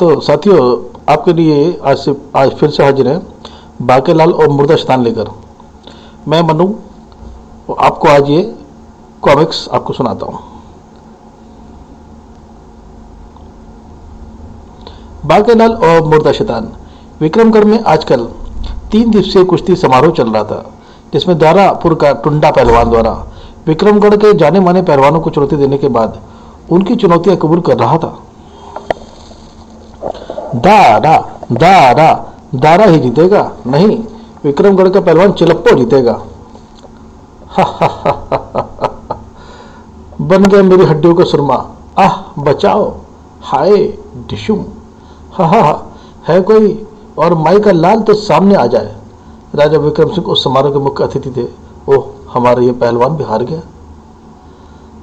तो साथियों, आपके लिए आज फिर से हाजिर है बाकेलाल और मुर्दा शैतान लेकर। मैं मनु आपको आज ये कॉमिक्स आपको सुनाता हूँ। बाकेलाल और मुर्दा शैतान। विक्रमगढ़ में आजकल 3 दिवसीय कुश्ती समारोह चल रहा था, जिसमें दारापुर का टुंडा पहलवान द्वारा विक्रमगढ़ के जाने माने पहलवानों को चुनौती देने के बाद उनकी चुनौतियां कबूल कर रहा था। दारा दारा दारा ही जीतेगा, नहीं विक्रमगढ़ का पहलवान चिलप्पो जीतेगा। बन गया मेरी हड्डियों का सुरमा, आह बचाओ, हाय डिशुम, हा है कोई और माई का लाल तो सामने आ जाए। राजा विक्रम सिंह उस समारोह के मुख्य अतिथि थे। ओह, हमारा ये पहलवान भी हार गया।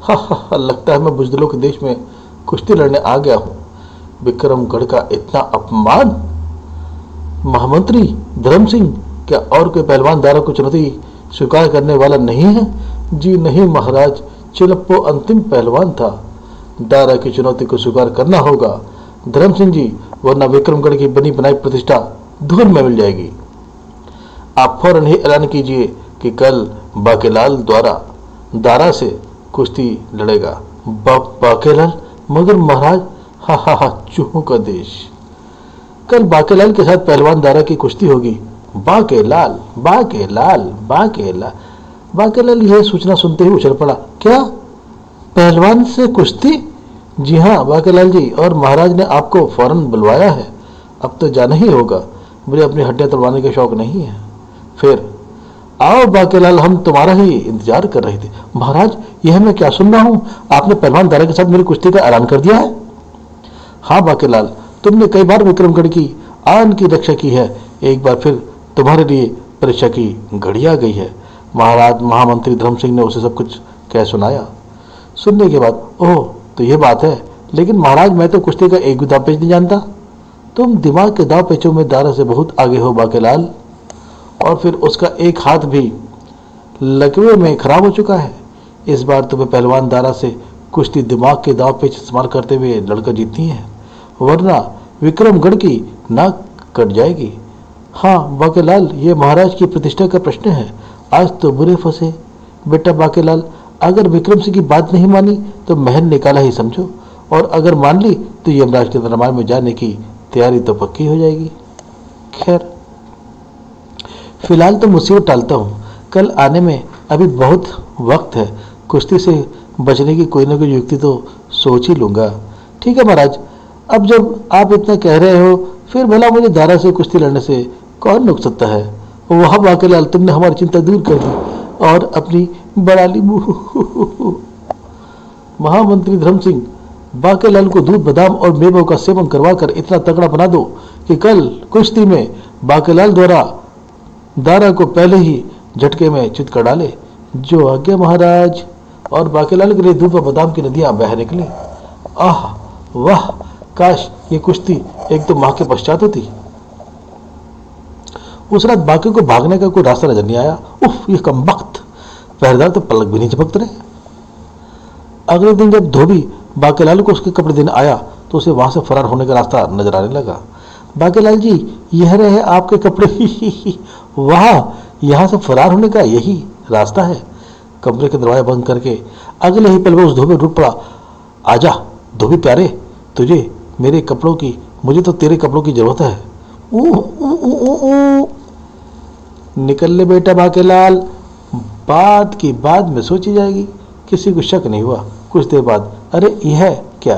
हा, लगता है मैं बुजदिलों के देश में कुश्ती लड़ने आ गया हूं। विक्रमगढ़ का इतना अपमान। महामंत्री धर्म सिंह, क्या और कोई पहलवान दारा को चुनौती स्वीकार करने वाला नहीं है? जी नहीं महाराज, चिलप्पो अंतिम पहलवान था। दारा की चुनौती को स्वीकार करना होगा धर्म सिंह जी, वरना विक्रमगढ़ की बनी बनाई प्रतिष्ठा धूल में मिल जाएगी। आप फौरन ही ऐलान कीजिए कि कल बाकेलाल द्वारा दारा से कुश्ती लड़ेगा। बाकेलाल? मगर महाराज, हा, चूहों का देश। कल बाकेलाल के साथ पहलवान दारा की कुश्ती होगी। बाकेलाल बाकेलाल बाकेलाल बाकेलाल यह सूचना सुनते ही उछल पड़ा। क्या पहलवान से कुश्ती? जी हाँ बाकेलाल जी, और महाराज ने आपको फौरन बुलवाया है। अब तो जाना ही होगा, मुझे अपनी हड्डियां तोड़वाने का शौक नहीं है। फिर आओ बाकेलाल, हम तुम्हारा ही इंतजार कर रहे थे। महाराज, यह मैं क्या सुन रहा हूँ? आपने पहलवान दारा के साथ मेरी कुश्ती का ऐलान कर दिया है? हाँ बाकेलाल, तुमने कई बार विक्रमगढ़ की आन की रक्षा की है, एक बार फिर तुम्हारे लिए परीक्षा की घड़ी आ गई है। महाराज महामंत्री धर्म सिंह ने उसे सब कुछ कह सुनाया। सुनने के बाद, ओह तो ये बात है, लेकिन महाराज मैं तो कुश्ती का एक भी दाव पेच नहीं जानता। तुम दिमाग के दाव पेचों में दारा से बहुत आगे हो बाकेलाल, और फिर उसका एक हाथ भी लकवे में खराब हो चुका है। इस बार तुम्हें पहलवान दारा से कुश्ती दिमाग के दाव पेच इस्तेमाल करते हुए लड़कर जीतनी है, वरना विक्रमगढ़ की नाक कट जाएगी। हाँ बाकेलाल, ये महाराज की प्रतिष्ठा का प्रश्न है। आज तो बुरे फंसे बेटा बाकेलाल। अगर विक्रम सिंह की बात नहीं मानी तो महल निकाला ही समझो, और अगर मान ली तो यमराज के दरबार में जाने की तैयारी तो पक्की हो जाएगी। खैर फिलहाल तो मुसीबत टालता हूँ, कल आने में अभी बहुत वक्त है। कुश्ती से बचने की कोई ना कोई युक्ति तो सोच ही लूंगा। ठीक है महाराज, अब जब आप इतना कह रहे हो, फिर भला मुझे दारा से कुश्ती लड़ने से कौन रोक सकता है? वाह बाकेलाल, तुमने हमारी चिंता दूर कर दी और अपनी बड़ा ली। महामंत्री धर्म सिंह, बाकेलाल को दूध बादाम और मेवों का सेवन करवाकर इतना तगड़ा बना दो कि कल कुश्ती में बाकेलाल द्वारा दारा को पहले ही झटके में चित कर डाले। जो आज्ञा महाराज। और बाकेलाल के लिए दूध और बादाम की नदियां बह निकली। आह वाह, काश ये कुश्ती एक दो माह के पश्चात होती। उस रात बाकी को भागने का कोई रास्ता नजर नहीं आया। उफ, ये कमबख्त पहरेदार तो पलक भी नहीं झपकते रहे। अगले दिन जब धोबी बाकेलाल को उसके कपड़े देने आया तो उसे वहां से फरार होने का रास्ता नजर आने लगा। बाकेलाल जी, यह रहे आपके कपड़े। वाह, यहाँ से फरार होने का यही रास्ता है। कमरे के दरवाजे बंद करके अगले ही पल वो उस धोबी रुक पड़ा। आजा धोबी प्यारे, तुझे मेरे कपड़ों की, मुझे तो तेरे कपड़ों की जरूरत है। निकल ले बेटा बाकेलाल, बात की बाद में सोची जाएगी। किसी को शक नहीं हुआ। कुछ देर बाद, अरे यह क्या,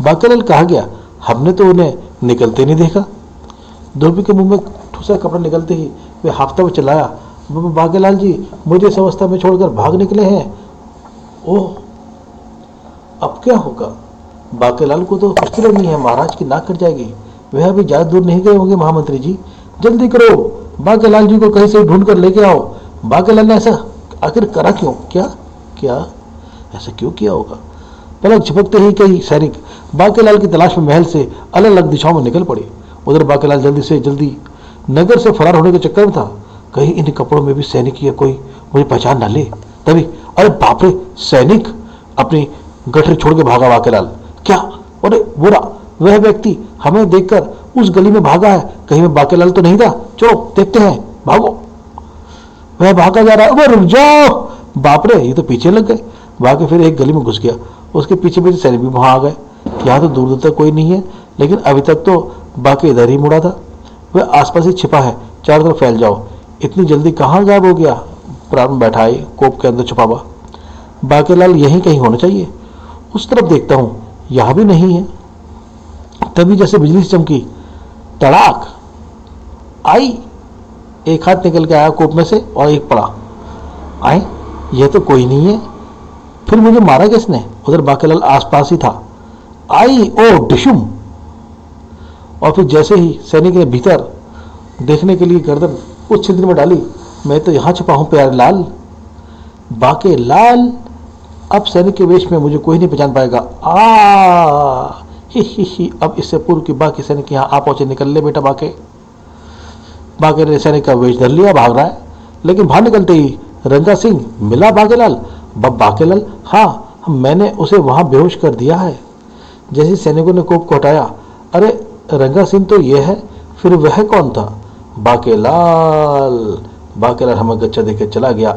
बाकेलाल कहाँ गया? हमने तो उन्हें निकलते नहीं देखा। धोबी के मुंह में ठूसा कपड़ा निकलते ही वे हाफता हुआ चिल्लाया, बाकेलाल जी मुझे इस अवस्था में छोड़कर भाग निकले हैं। ओह, अब क्या होगा? बाकेलाल को तो कुश्ती लड़नी है, महाराज की नाक कट जाएगी। वह अभी ज्यादा दूर नहीं गए होंगे महामंत्री जी, जल्दी करो, बाकेलाल जी को कहीं से ढूंढ कर लेके आओ। बाकेलाल ने ऐसा आखिर करा क्यों? क्या ऐसा क्यों किया होगा? पलक झपकते ही कई सैनिक बाकेलाल की तलाश में महल से अलग अलग दिशाओं में निकल पड़े। उधर बाकेलाल जल्दी से जल्दी नगर से फरार होने के चक्कर में था। कहीं इन कपड़ों में भी सैनिक या कोई मुझे पहचान ना ले। तभी अरे बाप रे, सैनिक! अपनी गठरी छोड़ के भागा बाकेलाल। क्या? अरे बुरा, वह व्यक्ति हमें देखकर उस गली में भागा है, कहीं में बाकेलाल तो नहीं था, चलो देखते हैं, भागो। वह भागा जा रहा है, रुक जाओ, बाप रे ये तो पीछे लग गए। भागे फिर एक गली में घुस गया, उसके पीछे पीछे सैनिक भी वहां आ गए। यहाँ तो दूर दूर तक कोई नहीं है, लेकिन अभी तक तो बाकी इधर ही मुड़ा था। वह आसपास ही छिपा है, चारों तरफ फैल जाओ। इतनी जल्दी कहाँ गायब हो गया? प्राण बैठा है कोप के अंदर छुपा हुआ। बाकेलाल यहीं कहीं होना चाहिए। उस तरफ देखता हूँ, यहाँ भी नहीं है। तभी जैसे बिजली से चमकी, तड़ाक आई, एक हाथ निकल के आया कोप में से और एक पड़ा। आए, यह तो कोई नहीं है। फिर मुझे मारा किसने? उधर बाकेलाल आसपास ही था। आई ओ डिशुम। और फिर जैसे ही सैनिक ने भीतर देखने के लिए गर्दन उस छिद्र में डाली, मैं तो यहां छुपा हूं प्यारे लाल। बाकेलाल, अब सैनिक के वेश में मुझे कोई नहीं पहचान पाएगा। ही, अब इससे पूर्व की बाकी सैनिक यहाँ आ पहुंचे। निकल ले बेटा बाके ने सैनिक का वेश धर लिया, भाग रहा है। लेकिन बाहर निकलते ही रंगा सिंह मिला बाकेलाल। बाकेलाल, हाँ, मैंने उसे वहां बेहोश कर दिया है। जैसे सैनिकों ने कोप को हटाया, अरे रंगा सिंह तो ये है, फिर वह कौन था? बाकेलाल हमें गच्चा देकर चला गया।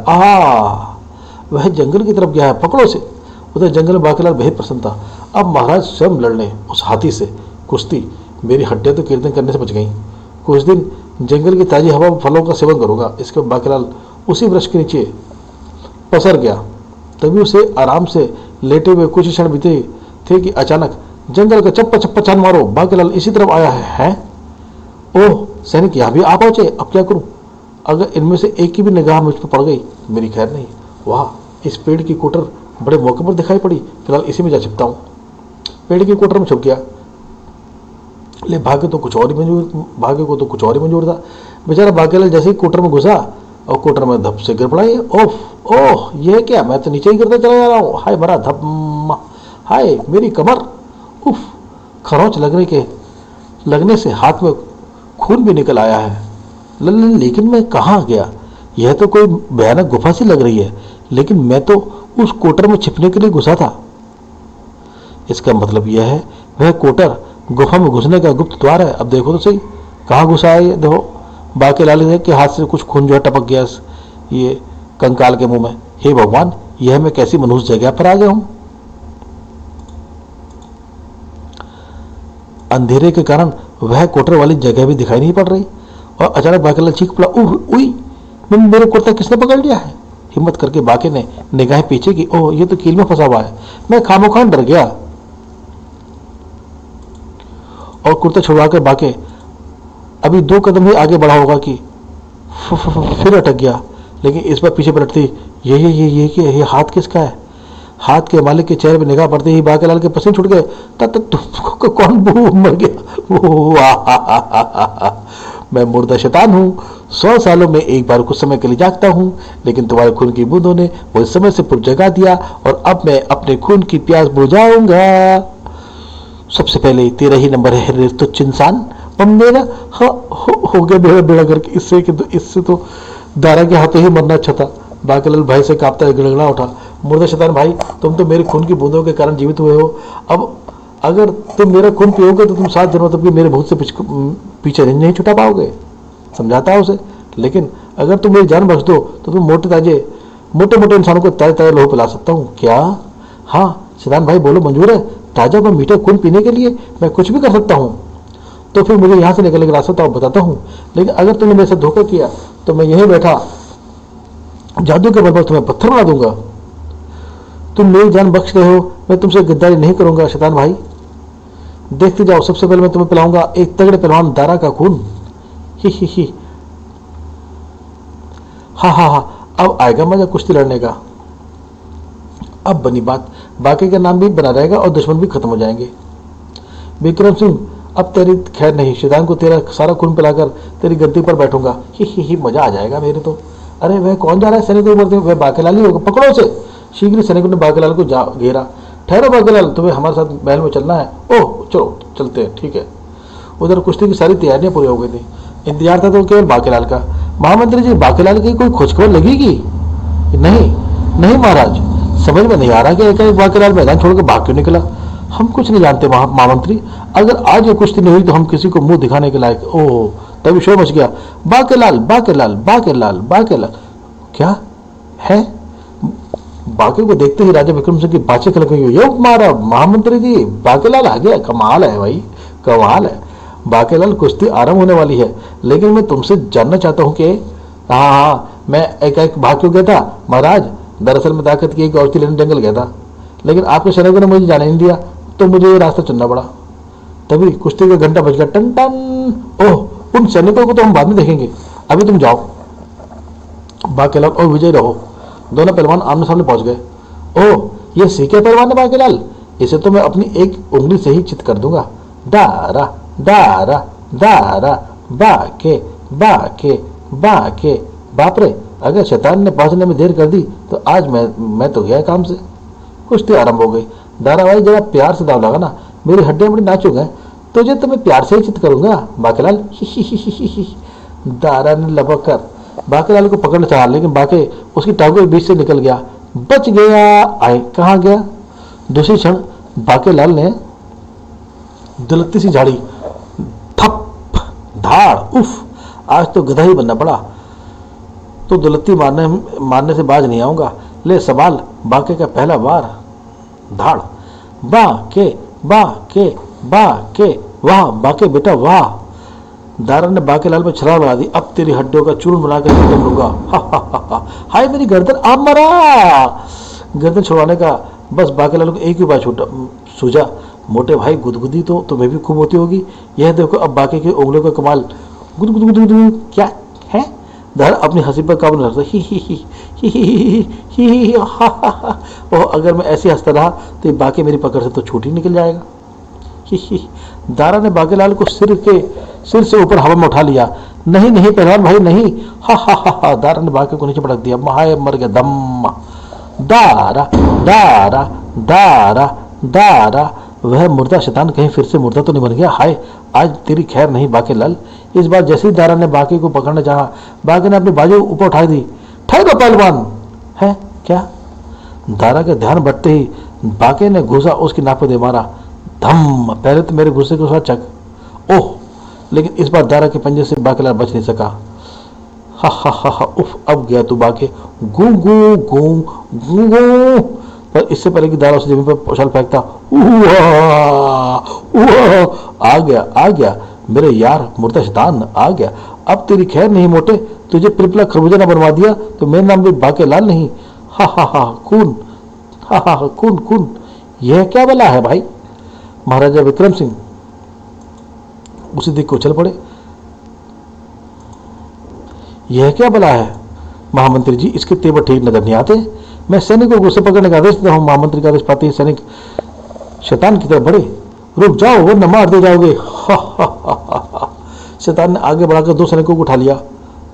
वह जंगल की तरफ गया है, पकड़ो से। उधर जंगल में बाकेलाल बेहद प्रसन्न था। अब महाराज स्वयं लड़ने उस हाथी से कुश्ती। मेरी हड्डियां तो कीर्तन करने से बच गईं। कुछ दिन जंगल की ताजी हवा में फलों का सेवन करूंगा। इसके बाद बाकेलाल उसी वृक्ष के नीचे पसर गया। तभी उसे आराम से लेटे हुए कुछ क्षण बीते थे कि अचानक जंगल का चप्पा चप्पा चांद मारो, बाकेलाल इसी तरफ आया है। ओह, सैनिक यहाँ भी आ पहुंचे। अब क्या करूं? अगर इनमें से एक की भी निगाह मुझ पर पड़ गई, मेरी खैर नहीं। वाह, इस पेड़ की कोटर बड़े मौके पर दिखाई पड़ी। फिलहाल इसी में जा छिपता हूँ। पेड़ की कोटर में छुप गया। ले भाग्य को तो कुछ और ही मंजूर था। बेचारा बाकेलाल जैसे ही कोटर में घुसा और कोटर में धप से गिर पड़ा। ओह, ये क्या? मैं तो नीचे ही गिरता चला जा रहा हूँ। हाय भरा धप, हाय मेरी कमर। उफ, खरोंच लगने से हाथ में खून भी निकल आया है। लेकिन मैं कहाँ गया? यह तो कोई भयानक गुफा सी लग रही है, लेकिन मैं तो उस कोटर में छिपने के लिए घुसा था। इसका मतलब यह है वह कोटर गुफा में घुसने का गुप्त द्वार है। अब देखो तो सही, कहाँ घुसा है ये? देखो, बाकेलाल के हाथ से कुछ खून जो है टपक गया ये कंकाल के मुंह में। हे भगवान, यह मैं कैसी मनुष्य जगह पर आ गया हूं? अंधेरे के कारण वह कोटर वाली जगह भी दिखाई नहीं पड़ रही। और अचानक बाकेलाल चीख पड़ा, उई, मेरे कुर्ता किसने पकड़ लिया है? हिम्मत करके बाके ने निगाहें पीछे की। ओह, ये तो कील में फंसा हुआ है। मैं खामोखान डर गया और कुर्ता छुड़वाकर बाके अभी 2 कदम ही आगे बढ़ा होगा कि फिर अटक गया। लेकिन इस बार पीछे पलटती, ये हाथ किसका है? हाथ के मालिक के चेहरे पर निगाह पड़ते ही बाकेलाल के पसीने छूट गए। तब कौन मर गया? मैं मुर्दा शैतान हूँ। 100 सालों में एक बार कुछ समय के लिए जागता हूँ, लेकिन तुम्हारे खून की बूंदों ने मुझे समय से पूर्व जगा दिया और अब मैं अपने खून की प्यास बुझाऊंगा। सबसे पहले तेरा ही नंबर है तुच्छ इंसान। मेरा हो गया बेड़ा बेड़ा करके। इससे तो दारा के हाथों ही मरना अच्छा था। बाकेलाल भाई से कांपता गिड़गिड़ा उठा। मुर्दा शैतान भाई, तुम तो मेरे खून की बूंदों के कारण जीवित हुए हो। अब अगर तुम मेरा खून पियोगे तो तुम 7 जन्मों तक भी मेरे भूत से पीछे नहीं छुटा पाओगे। समझाता है उसे। लेकिन अगर तुम मेरी जान बख्श दो तो तुम मोटे इंसानों को ताजे लोहो पिला सकता हूँ। क्या? हाँ शैतान भाई, बोलो, मंजूर है? ताजा व मीठा खून पीने के लिए मैं कुछ भी कर सकता हूँ। तो फिर मुझे यहाँ से निकलने का रास्ता बताता हूँ। लेकिन अगर तुमने मेरे से धोखा किया तो मैं यहीं बैठा जादू के बल पर तुम्हें पत्थर बना दूंगा। तुम मेरी जान बख्श रहे हो, मैं तुमसे गद्दारी नहीं करूंगा शैतान भाई। देखते जाओ, सबसे पहले मैं तुम्हें पिलाऊंगा एक तगड़े पहलवान दारा का खून। ही। हाँ, अब आएगा मजा कुश्ती लड़ने का। अब बनी बात, बाकी का नाम भी बना रहेगा और दुश्मन भी खत्म हो जाएंगे। विक्रम सिंह, अब तेरी खैर नहीं। शैतान को तेरा सारा खून पिलाकर तेरी गद्दी पर बैठूंगा। ही, मजा आ जाएगा मेरे तो। अरे वह कौन जा रहा है? सैनिकों पर वह बाकेलाल ही होगा। पकड़ो उसे। शीघ्र सैनिकों ने बाकेलाल को घेरा। ठहरो बाकेलाल, तुम्हें हमारे साथ महल में चलना है। ओह चलो चलते हैं, ठीक है। उधर कुश्ती की सारी तैयारियां पूरी हो गई थी। इंतजार था तो केवल बाकेलाल का। महामंत्री जी, बाकेलाल की कोई खोजखबर लगेगी? नहीं महाराज, समझ में नहीं आ रहा कि एकाएक बाकेलाल मैदान छोड़कर भाग क्यों निकला। हम कुछ नहीं जानते महामंत्री, अगर आज ये कुश्ती नहीं हुई तो हम किसी को मुंह दिखाने के लायक। ओह, तभी शोर मच गया, बाकेलाल बाकेलाल बाकेलाल बाकेलाल। क्या है? बाके को देखते ही राजा विक्रम सिंह की बातें खलक गई। यो मारा महामंत्री जी, बाकेलाल आ गया। कमाल है भाई, कमाल है। बाकेलाल, कुश्ती आरंभ होने वाली है, लेकिन मैं तुमसे जानना चाहता हूँ कि हाँ, मैं एक भाग क्यों गया था महाराज? दरअसल मैं ताकत की एक औरती लेने जंगल गया था, लेकिन आपके सैनिकों ने मुझे जाने नहीं दिया, तो मुझे ये रास्ता चुनना पड़ा। तभी कुश्ती का घंटा बज गया, टन टन। ओह, उन सैनिकों को तो हम बाद में देखेंगे, अभी तुम जाओ। बाकेलाल और विजय रहो। दोनों पहलवान आमने सामने पहुंच गए। ओह, ये सीखे पहलवान है बाकेलाल, इसे तो मैं अपनी एक उंगली से ही चित कर दूंगा। दारा दारा दारा, बाके बाके बाके। बाप रे, अगर शैतान ने पहुंचने में देर कर दी तो आज मैं तो गया काम से। कुश्ती आरंभ हो गई। दारा भाई, जरा प्यार से दाव लगा ना, मेरी हड्डियां बड़ी नाचुक हैं, तुझे तो मैं प्यार से ही चित करूंगा बाकेलाल। दारा ने लपक कर बाकेलाल को पकड़ना चाहा, लेकिन बाके उसकी टांगों के बीच से निकल गया। बच गया। आए कहाँ गया? दूसरी क्षण बाकेलाल ने दुलत्ती सी झाड़ी, थप धाड़। उफ, आज तो गधा ही बनना पड़ा, तो दुलत्ती मारने से बाज नहीं आऊंगा। ले सवाल, बाके का पहला बार, धाड़। बाके बाके बाके, वाह बाके बेटा वाह। दारा ने बाकेलाल पे छलांग लगा दी। अब तेरी हड्डियों का चूर्ण बनाकर निकल लूंगा। हाय मेरी गर्दन, आप मरा। गर्दन छुड़वाने का बस बाकेलाल को एक ही उपाय सूझा। मोटे भाई, गुदगुदी तो तुम्हें भी खूब होती होगी। यह देखो अब बाके की उंगलियों का कमाल। गुदगुदगुदगुदगुद क्या है? दारा अपनी हंसी पर काबू नहीं रखता। ही ओह, अगर मैं ऐसे हंसता रहा तो बाके मेरी पकड़ से तो छूट ही निकल जाएगा। दारा ने बाकेलाल को सिर से ऊपर हवा में उठा लिया। नहीं नहीं पहलवान भाई नहीं। हा। दारा ने बाके को नीचे पटक दिया। महाय मर गया दम। दारा दारा दारा दारा, वह मुर्दा शैतान कहीं फिर से मुर्दा तो नहीं बन गया? हाय, आज तेरी खैर नहीं बाकेलाल। इस बार जैसे ही दारा ने बाके को पकड़ना चाहा, बाके ने अपनी बाजू ऊपर उठा दी। ठहरो पहलवान। है क्या? दारा के ध्यान बढ़ते ही बाके ने घुसा उसकी नाक पर दे मारा। धम। पहले तो मेरे गुस्से को चक। ओह, लेकिन इस बार दारा के पंजे से बाकेलाल बच नहीं सका। हा। उफ, अब गया तू बाके। गू गू गू गू गू। पर इससे पहले कि दारा उसे जमीन पर उछाल फेंकता, आ गया मेरे यार, मुर्दा शैतान आ गया। अब तेरी खैर नहीं मोटे, तुझे पिलपिला खरबूजा ना बनवा दिया तो मेरा नाम भी बाकेलाल नहीं। हा खून। हा खून। यह क्या बला है भाई? महाराजा विक्रम सिंह उसे देख कर उछल पड़े। यह क्या बला है महामंत्री जी? इसके तेवर ठीक नजर नहीं आते। मैं सैनिकों को उसे पकड़ने का आदेश देता हूँ। महामंत्री का आदेश पाते ही सैनिक शैतान की तरफ बढ़े। रुक जाओ वरना मार दे जाओगे। शैतान ने आगे बढ़ाकर दो सैनिकों को उठा लिया।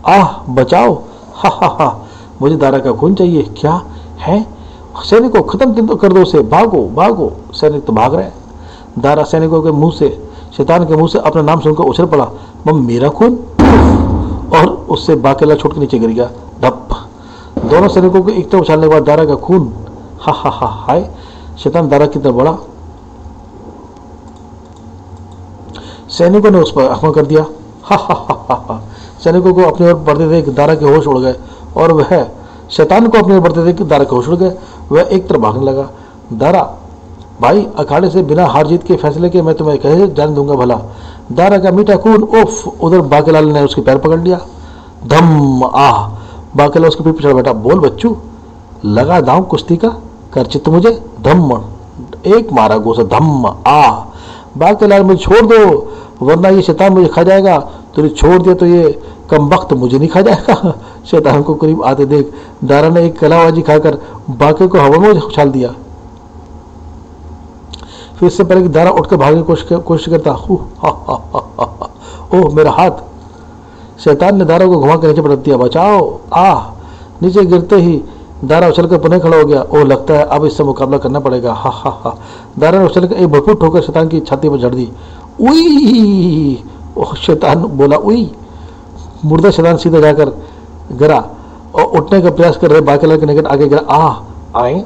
आह बचाओ। हा। मुझे दारा का खून चाहिए। क्या है? सैनिकों खत्म कर दो उसे, भागो। सैनिक तो भाग रहे हैं। दारा सैनिकों के मुंह से, शैतान के मुंह से अपना नाम सुनकर उछल पड़ा। मेरा खून। और उससे बाकेलाल छूट के नीचे गिर गया। धप। दोनों सैनिकों को एक तरफ उछालने के बाद दारा का खून। हा। हाय। शैतान दारा की तरफ बढ़ा। सैनिकों ने उस पर आक्रमण कर दिया। हा। सैनिकों को अपनी ओर बढ़ते देख दारा के होश उड़ गए और वह शैतान को अपनी ओर बढ़ते देख दारा के होश उड़ गए। वह एक तरफ भागने लगा। दारा भाई, अखाड़े से बिना हार जीत के फैसले के मैं तुम्हें कैसे जाने दूंगा भला? दारा का मीठा खून। उफ। उधर बाकेलाल ने उसके पैर पकड़ लिया। धम। आह। बाकेलाल उसके पीठ पर बैठा। बोल बच्चू, लगा दांव कुश्ती का, कर चित्त मुझे। धम। एक मारा गोसा। धम। आह। बाकेलाल मुझे छोड़ दो वरना ये शैतान मुझे खा जाएगा। तुझे छोड़ दिया तो ये कमबख्त मुझे नहीं खा जाएगा। शैतान को करीब आते देख दारा ने एक कलाबाजी खाकर बाके को हवा में उछाल दिया। फिर इससे पहले कि दारा उठकर भागने की कोशिश करता, ओह मेरा हाथ। शैतान ने दारा को घुमा कर नीचे पटक दिया। बचाओ। आह। नीचे गिरते ही दारा उछलकर पुनः खड़ा हो गया। ओह, लगता है अब इससे मुकाबला करना पड़ेगा। हा। दारा ने उछलकर एक भरपूर ठोकर शैतान की छाती पर जड़ दी। उई। ओह, शैतान बोला उई। मुर्दा शैतान सीधा जाकर गिरा और उठने का प्रयास कर रहे बाकेलाल के निकट आगे गिरा। आए।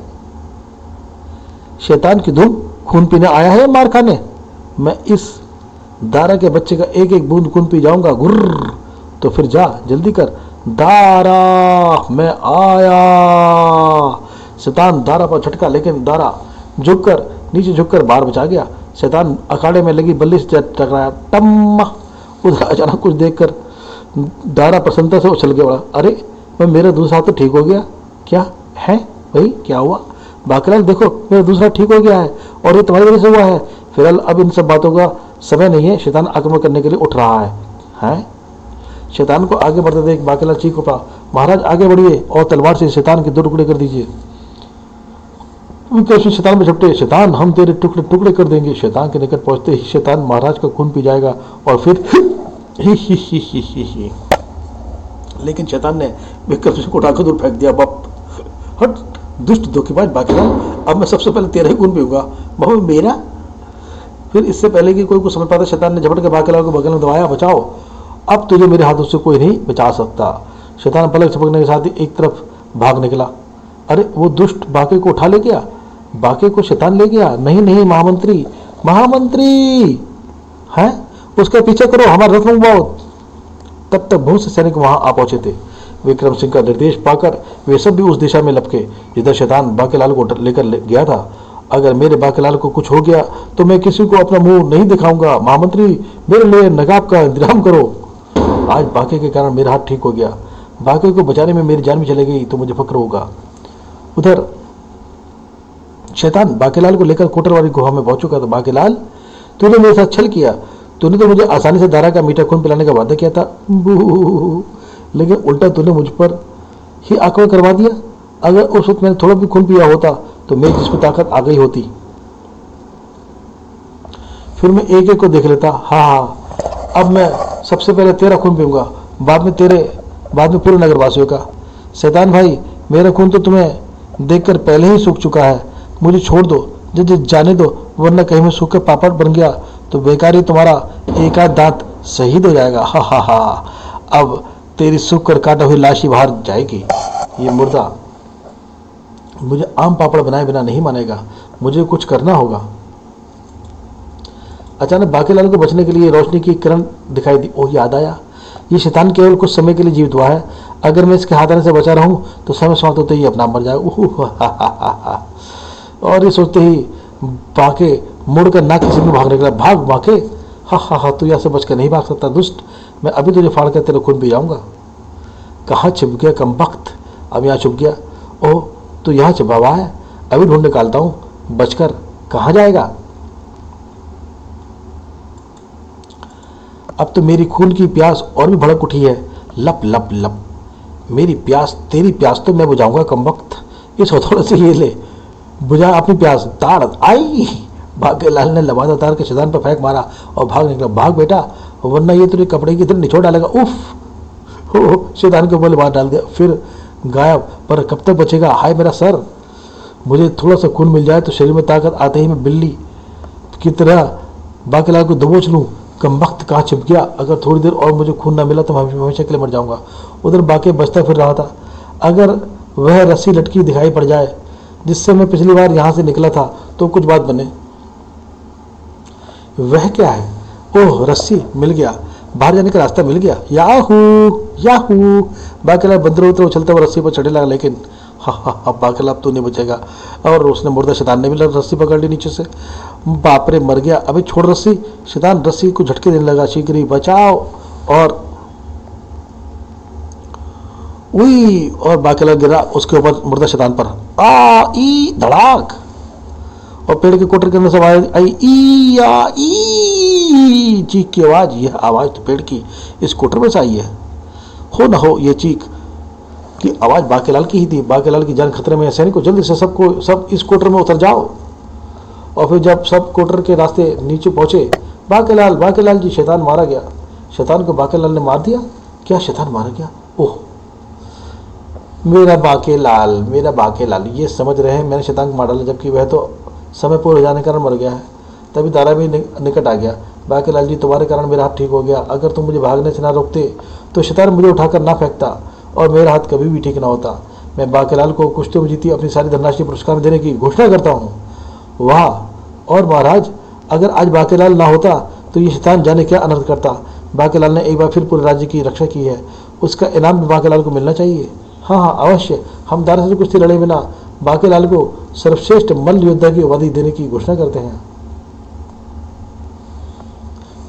शैतान की धुन खून पीने आया है मार खाने? मैं इस दारा के बच्चे का एक एक बूंद खून पी जाऊंगा। गुर्र। तो फिर जा जल्दी कर। दारा मैं आया। शैतान दारा पर झटका, लेकिन दारा झुककर नीचे झुककर बाहर बचा गया। शैतान अखाड़े में लगी बल्ली से टकराया। टम्मा। उधर अचानक कुछ देखकर दारा प्रसन्नता से उछल गया। अरे मैं मेरा दूसरा हाथ तो ठीक हो गया। क्या है भाई, क्या हुआ? बाकीलाल देखो, मेरा दूसरा ठीक हो गया है और ये तुम्हारी वजह से हुआ है। फिलहाल अब इन सब बातों का समय नहीं है। शैतान आक्रमण करने के लिए उठ रहा है। हैं? शैतान को आगे बढ़ते देख बाकीलाल चीख उठा, महाराज आगे बढ़िए और तलवार से शैतान के 2 टुकड़े कर दीजिए। शैतान में झपटे, शैतान हम तेरे टुकड़े टुकड़े कर देंगे। शैतान के निकट पहुंचते ही शैतान महाराज का खून पी जाएगा और फिर ही। लेकिन शैतान ने विक्रम सिंह को उठाकर दूर फेंक दिया। बाप हट दुष्ट धोखेबाज बाकीलाल, अब मैं सबसे पहले तेरा ही खून पीऊंगा। बहु मेरा? फिर इससे पहले कि कोई कुछ समझ पाता शैतान ने झपट के बाकीलाल को बगल में दबाया। बचाओ, अब तुझे मेरे हाथों से कोई नहीं बचा सकता। शैतान पलक झपकने के साथ ही एक तरफ भाग निकला। अरे वो दुष्ट बाकी को उठा ले गया। बाकी को शैतान ले गया? नहीं नहीं महामंत्री, महामंत्री है, उसका पीछे करो, हमारा रथ मंगवाओ। तब तक बहुत से सैनिक वहां आ पहुंचे थे। विक्रम सिंह का निर्देश पाकर वे सब भी उस दिशा में लपके जिधर शैतान बाकीलाल को लेकर गया था। अगर मेरे बाकीलाल को कुछ हो गया तो मैं किसी को अपना मुंह नहीं दिखाऊंगा। महामंत्री मेरे लिए नकाब का इंतजाम करो। आज बाकी के कारण मेरा हाथ ठीक हो गया। बाकी को बचाने में मेरी जान भी चली गई तो मुझे फक्र होगा। उधर शैतान बाकीलाल को लेकर कोटरवाली गुहा में पहुंच चुका था। बाकीलाल, तूने मेरे साथ छल किया। तूने तो मुझे आसानी से दारा का मीठा खून पिलाने का वादा किया था, लेकिन उल्टा तूने मुझ पर ही आक्रमण करवा दिया। अगर उस वक्त मैंने थोड़ा भी खून पिया होता तो मेरी जिसमें ताकत आ गई होती। फिर मैं एक एक को देख लेता। हाँ, अब मैं सबसे पहले तेरा खून पीऊंगा, बाद में पूरे नगरवासियों का। शैतान भाई, मेरा खून तो तुम्हें देखकर पहले ही सूख चुका है। मुझे छोड़ दो, जाने दो, वरना कहीं मैं सूखे पापड़ बन गया तो बेकार ही तुम्हारा एक आध दांत शहीद हो जाएगा। हा हा हा। अब तेरी सूख कर काटा हुई लाश ही बाहर जाएगी। ये मुर्दा मुझे आम पापड़ बनाए बिना नहीं मानेगा। मुझे कुछ करना होगा। अचानक बाकीलाल को बचने के लिए रोशनी की किरण दिखाई दी। ओह, याद आया, ये शैतान केवल कुछ समय के लिए जीवित हुआ है। अगर मैं इसके हाथ आने से बचा रहूं तो समय समाप्त होते ही अपना मर जाएगा। और ये सोचते ही बाके मुड़कर नाक किसी में भाग निकला। भाग बाके, हा हा हा, तू यहाँ से बचकर नहीं भाग सकता दुष्ट। मैं अभी तुझे फाड़ कर तेरे खून पी जाऊंगा। कहाँ छिप गया कमबख्त? अब यहाँ छुप गया। ओह, तू यहाँ छिपा हुआ है, अभी ढूंढ निकालता हूं। बचकर कहाँ जाएगा? अब तो मेरी खून की प्यास और भी भड़क उठी है। लप लप लप। मेरी प्यास, तेरी प्यास तो मैं बुझाऊंगा कमबख्त। इस हथौड़े से ये ले, बुझा अपनी प्यास। ताड़ आई। बाकीलाल ने लबादा तार के शैतान पर फेंक मारा और भाग निकला। भाग बेटा, वरना ये तुझे कपड़े की तरह निचोड़ डालेगा। उफ हो, शैतान को बोले बाहर डाल दिया। फिर गायब। पर कब तक बचेगा? हाय मेरा सर। मुझे थोड़ा सा खून मिल जाए तो शरीर में ताकत आते ही मैं बिल्ली की तरह बाकीलाल को दबोच लूं। कमबख्त कहाँ छिप गया? अगर थोड़ी देर और मुझे खून ना मिला तो मैं हमेशा के लिए मर जाऊंगा। उधर बाकी बचता फिर रहा था। अगर वह रस्सी लटकी दिखाई पड़ जाए जिससे मैं पिछली बार यहां से निकला था तो कुछ बात बने। वह क्या है? ओह, रस्सी मिल गया, बाहर जाने का रास्ता मिल गया। Yahoo Yahoo. बाकीलाल बंदरों उतर उछलता हुआ रस्सी पर चढ़ने लगा। लेकिन हा, बाकीलाल अब तू नहीं बचेगा। और उसने मुर्दा शैतान ने भी रस्सी पकड़ ली नीचे से। बाप रे, मर गया। अबे छोड़ रस्सी। शैतान रस्सी को झटके देने लगा। शीघ्र ही बचाओ। और उई, और बाकीलाल गिरा उसके ऊपर मुर्दा शैतान पर। आ ई धड़ाक। और पेड़ के कोटर के अंदर से आवाज आई, ई आ ई चीख की आवाज। यह आवाज तो पेड़ की इस कोटर में से आई है। हो ना हो, यह चीख की आवाज बाकीलाल की ही थी। बाकीलाल की जान खतरे में है। सैनिकों, जल्दी से सब इस कोटर में उतर जाओ। और फिर जब सब कोटर के रास्ते नीचे पहुंचे, बाकीलाल जी, शैतान मारा गया। शैतान को बाकीलाल ने मार दिया? क्या शैतान मारा गया? ओह, मेरा बाकीलाल। ये समझ रहे हैं मैंने शैतान को मार डाला, जबकि वह तो समय पूरा हो जाने के कारण मर गया है। तभी दारा भी निकट आ गया। बाकीलाल जी, तुम्हारे कारण मेरा हाथ ठीक हो गया। अगर तुम मुझे भागने से ना रोकते तो शैतान मुझे उठाकर ना फेंकता और मेरा हाथ कभी भी ठीक ना होता। मैं बाकीलाल को कुश्ती में जीती अपनी सारी धनराशि पुरस्कार देने की घोषणा करता हूँ। वाह, और महाराज, अगर आज बांकेलाल ना होता तो ये शैतान जाने क्या अनर्थ करता। बांकेलाल ने एक बार फिर पूरे राज्य की रक्षा की है, उसका इनाम भी बांकेलाल को मिलना चाहिए। हाँ हाँ अवश्य, हम दारा से कुश्ती लड़े बिना बांकेलाल को सर्वश्रेष्ठ मल्ल योद्धा की उपाधि देने की घोषणा करते हैं।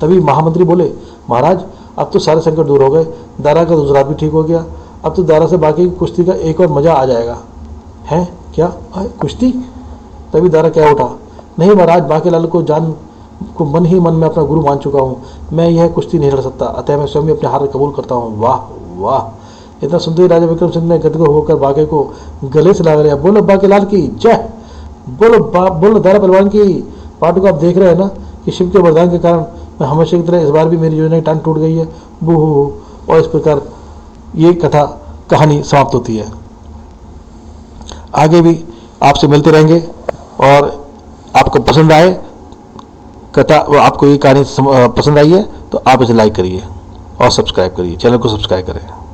तभी महामंत्री बोले, महाराज अब तो सारे संकट दूर हो गए, दारा का दूसरा भी ठीक हो गया, अब तो दारा से बाकी की कुश्ती का एक और मजा आ जाएगा। है क्या कुश्ती? तभी दारा क्या उठा, नहीं महाराज, बांकेलाल को जान को मन ही मन में अपना गुरु मान चुका हूँ, मैं यह कुश्ती नहीं लड़ सकता, अतः मैं स्वयं अपने हार कबूल करता हूँ। वाह वाह! इतना सुनते ही राजा विक्रम सिंह ने गदगद होकर बांके को गले से लगा लिया। बोलो बांकेलाल की जय, बोलो दारा पहलवान की। पाठक को आप देख रहे हैं ना कि शिव के वरदान के कारण मैं हमेशा की तरह इस बार भी मेरी योजना की टांग टूट गई है। बूहू। और इस प्रकार ये कहानी समाप्त होती है। आगे भी आपसे मिलते रहेंगे, और आपको पसंद आए कथा, आपको ये कहानी पसंद आई है तो आप इसे लाइक करिए और सब्सक्राइब करिए, चैनल को सब्सक्राइब करें।